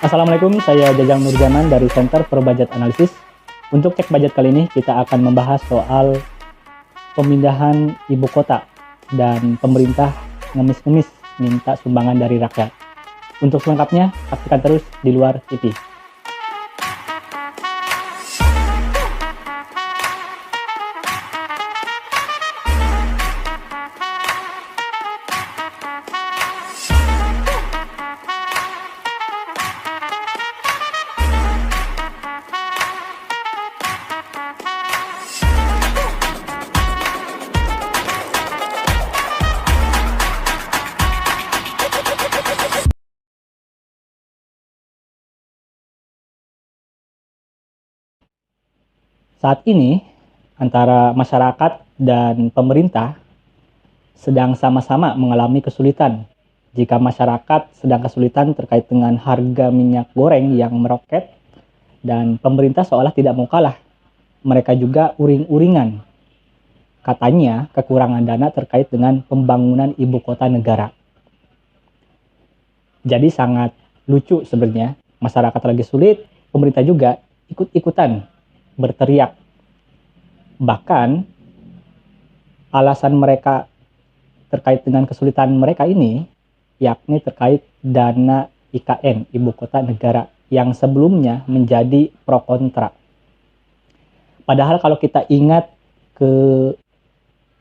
Assalamualaikum, saya Jajang Nurjaman dari Center for Budget Analysis. Untuk cek budget kali ini, kita akan membahas soal pemindahan ibu kota dan pemerintah ngemis-ngemis minta sumbangan dari rakyat. Untuk selengkapnya, saksikan terus di luar TV. Saat ini, antara masyarakat dan pemerintah sedang sama-sama mengalami kesulitan. Jika masyarakat sedang kesulitan terkait dengan harga minyak goreng yang meroket, dan pemerintah seolah tidak mau kalah. Mereka juga uring-uringan. Katanya kekurangan dana terkait dengan pembangunan ibu kota negara. Jadi sangat lucu sebenarnya. Masyarakat lagi sulit, pemerintah juga ikut-ikutan berteriak. Bahkan alasan mereka terkait dengan kesulitan mereka ini yakni terkait dana IKN, ibu kota negara, yang sebelumnya menjadi pro kontra. Padahal kalau kita ingat ke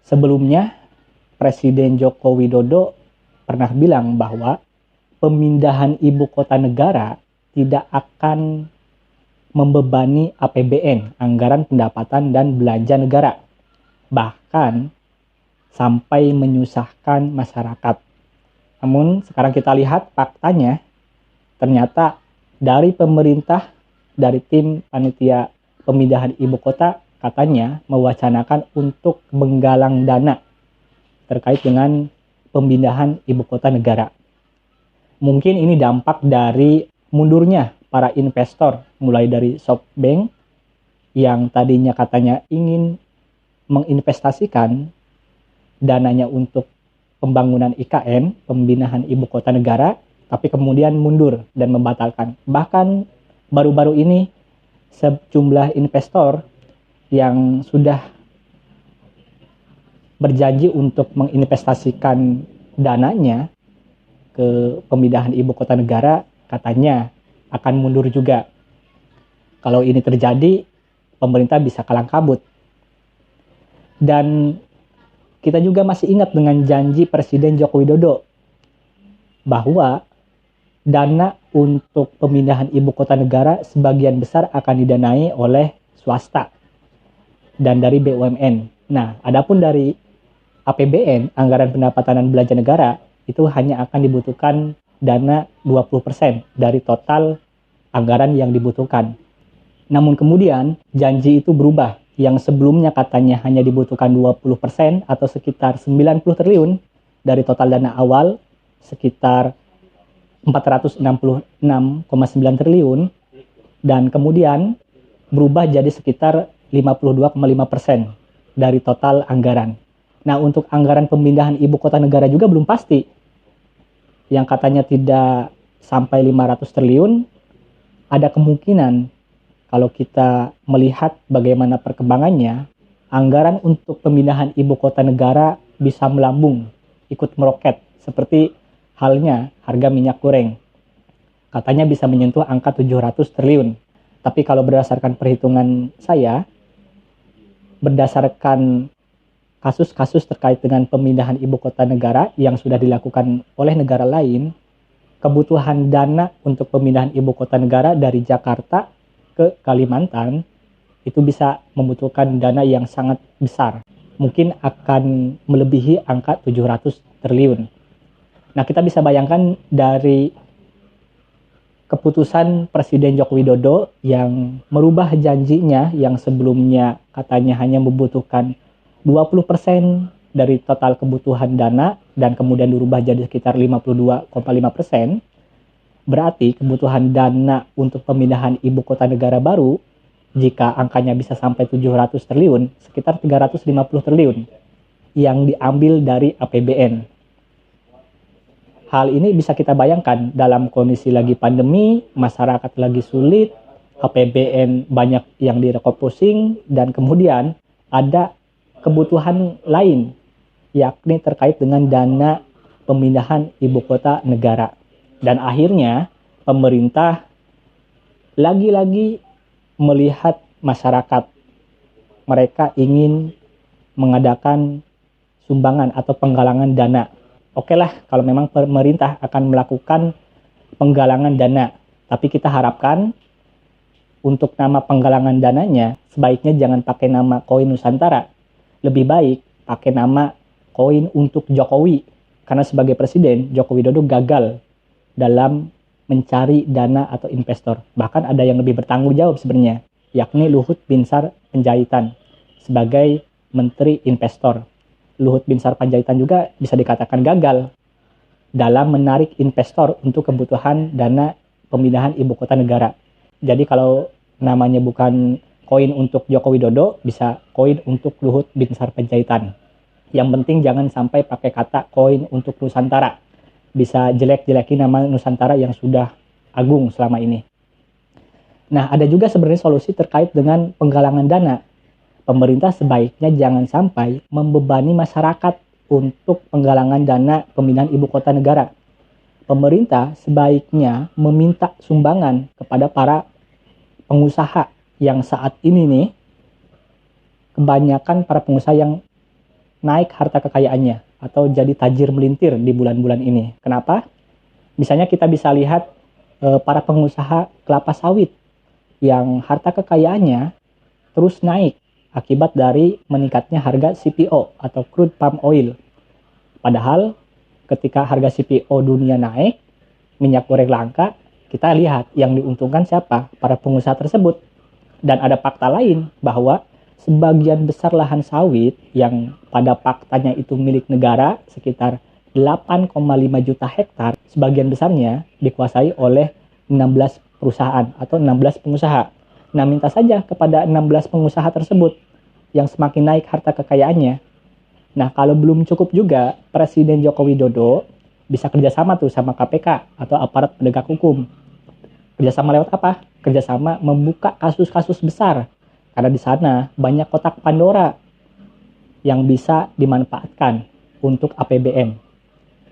sebelumnya, Presiden Joko Widodo pernah bilang bahwa pemindahan ibu kota negara tidak akan membebani APBN, anggaran pendapatan dan belanja negara. Bahkan sampai menyusahkan masyarakat. Namun sekarang kita lihat faktanya, ternyata dari pemerintah, dari tim panitia pemindahan ibu kota, katanya mewacanakan untuk menggalang dana terkait dengan pemindahan ibu kota negara. Mungkin ini dampak dari mundurnya para investor, mulai dari SoftBank yang tadinya katanya ingin menginvestasikan dananya untuk pembangunan IKN, pemindahan ibu kota negara, tapi kemudian mundur dan membatalkan. Bahkan baru-baru ini sejumlah investor yang sudah berjanji untuk menginvestasikan dananya ke pemindahan ibu kota negara, katanya akan mundur juga. Kalau ini terjadi, pemerintah bisa kalang kabut. Dan kita juga masih ingat dengan janji Presiden Joko Widodo bahwa dana untuk pemindahan ibu kota negara sebagian besar akan didanai oleh swasta dan dari BUMN. Nah, adapun dari APBN, anggaran pendapatan dan belanja negara, itu hanya akan dibutuhkan dana 20% dari total anggaran yang dibutuhkan. Namun kemudian janji itu berubah. Yang sebelumnya katanya hanya dibutuhkan 20% atau sekitar 90 triliun dari total dana awal, sekitar 466,9 triliun, dan kemudian berubah jadi sekitar 52,5% dari total anggaran. Nah, untuk anggaran pemindahan ibu kota negara juga belum pasti. Yang katanya tidak sampai 500 triliun, ada kemungkinan kalau kita melihat bagaimana perkembangannya, anggaran untuk pemindahan ibu kota negara bisa melambung, ikut meroket, seperti halnya harga minyak goreng. Katanya bisa menyentuh angka 700 triliun. Tapi kalau berdasarkan perhitungan saya, berdasarkan kasus-kasus terkait dengan pemindahan ibu kota negara yang sudah dilakukan oleh negara lain, kebutuhan dana untuk pemindahan ibu kota negara dari Jakarta ke Kalimantan itu bisa membutuhkan dana yang sangat besar. Mungkin akan melebihi angka 700 triliun. Nah, kita bisa bayangkan dari keputusan Presiden Joko Widodo yang merubah janjinya yang sebelumnya katanya hanya membutuhkan 20% dari total kebutuhan dana dan kemudian dirubah jadi sekitar 52,5%, berarti kebutuhan dana untuk pemindahan ibu kota negara baru, jika angkanya bisa sampai 700 triliun, sekitar 350 triliun yang diambil dari APBN. Hal ini bisa kita bayangkan dalam kondisi lagi pandemi, masyarakat lagi sulit, APBN banyak yang direfocusing, dan kemudian ada kebutuhan lain, yakni terkait dengan dana pemindahan ibu kota negara. Dan akhirnya pemerintah lagi-lagi melihat masyarakat. Mereka ingin mengadakan sumbangan atau penggalangan dana. Oke lah, kalau memang pemerintah akan melakukan penggalangan dana. Tapi kita harapkan untuk nama penggalangan dananya, sebaiknya jangan pakai nama koin Nusantara. Lebih baik pakai nama koin untuk Jokowi. Karena sebagai presiden, Joko Widodo gagal dalam mencari dana atau investor. Bahkan ada yang lebih bertanggung jawab sebenarnya, yakni Luhut Binsar Panjaitan sebagai Menteri Investor. Luhut Binsar Panjaitan juga bisa dikatakan gagal dalam menarik investor untuk kebutuhan dana pemindahan ibu kota negara. Jadi kalau namanya bukan koin untuk Joko Widodo, bisa koin untuk Luhut Binsar Panjaitan. Yang penting jangan sampai pakai kata koin untuk Nusantara. Bisa jelek-jelekin nama Nusantara yang sudah agung selama ini. Nah, ada juga sebenarnya solusi terkait dengan penggalangan dana. Pemerintah sebaiknya jangan sampai membebani masyarakat untuk penggalangan dana pemindahan ibu kota negara. Pemerintah sebaiknya meminta sumbangan kepada para pengusaha yang saat ini nih, kebanyakan para pengusaha yang naik harta kekayaannya atau jadi tajir melintir di bulan-bulan ini. Kenapa? Misalnya kita bisa lihat para pengusaha kelapa sawit yang harta kekayaannya terus naik akibat dari meningkatnya harga CPO atau crude palm oil. Padahal ketika harga CPO dunia naik, minyak goreng langka, kita lihat yang diuntungkan siapa? Para pengusaha tersebut. Dan ada fakta lain bahwa sebagian besar lahan sawit yang pada faktanya itu milik negara, sekitar 8,5 juta hektar, sebagian besarnya dikuasai oleh 16 perusahaan atau 16 pengusaha. Nah, minta saja kepada 16 pengusaha tersebut yang semakin naik harta kekayaannya. Nah, kalau belum cukup juga, Presiden Joko Widodo bisa kerjasama tuh sama KPK atau aparat penegak hukum. Kerjasama lewat apa? Kerjasama membuka kasus-kasus besar. Karena di sana banyak kotak Pandora yang bisa dimanfaatkan untuk APBN.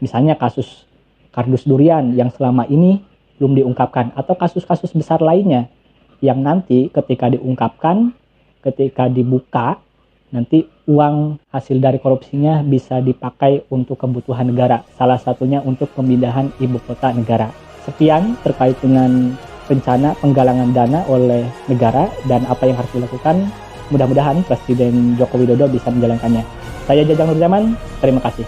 Misalnya kasus kardus durian yang selama ini belum diungkapkan, atau kasus-kasus besar lainnya yang nanti ketika diungkapkan, ketika dibuka, nanti uang hasil dari korupsinya bisa dipakai untuk kebutuhan negara. Salah satunya untuk pemindahan ibu kota negara. Sekian terkait dengan rencana penggalangan dana oleh negara dan apa yang harus dilakukan. Mudah-mudahan Presiden Joko Widodo bisa menjalankannya. Saya Jajang Nurjaman, terima kasih.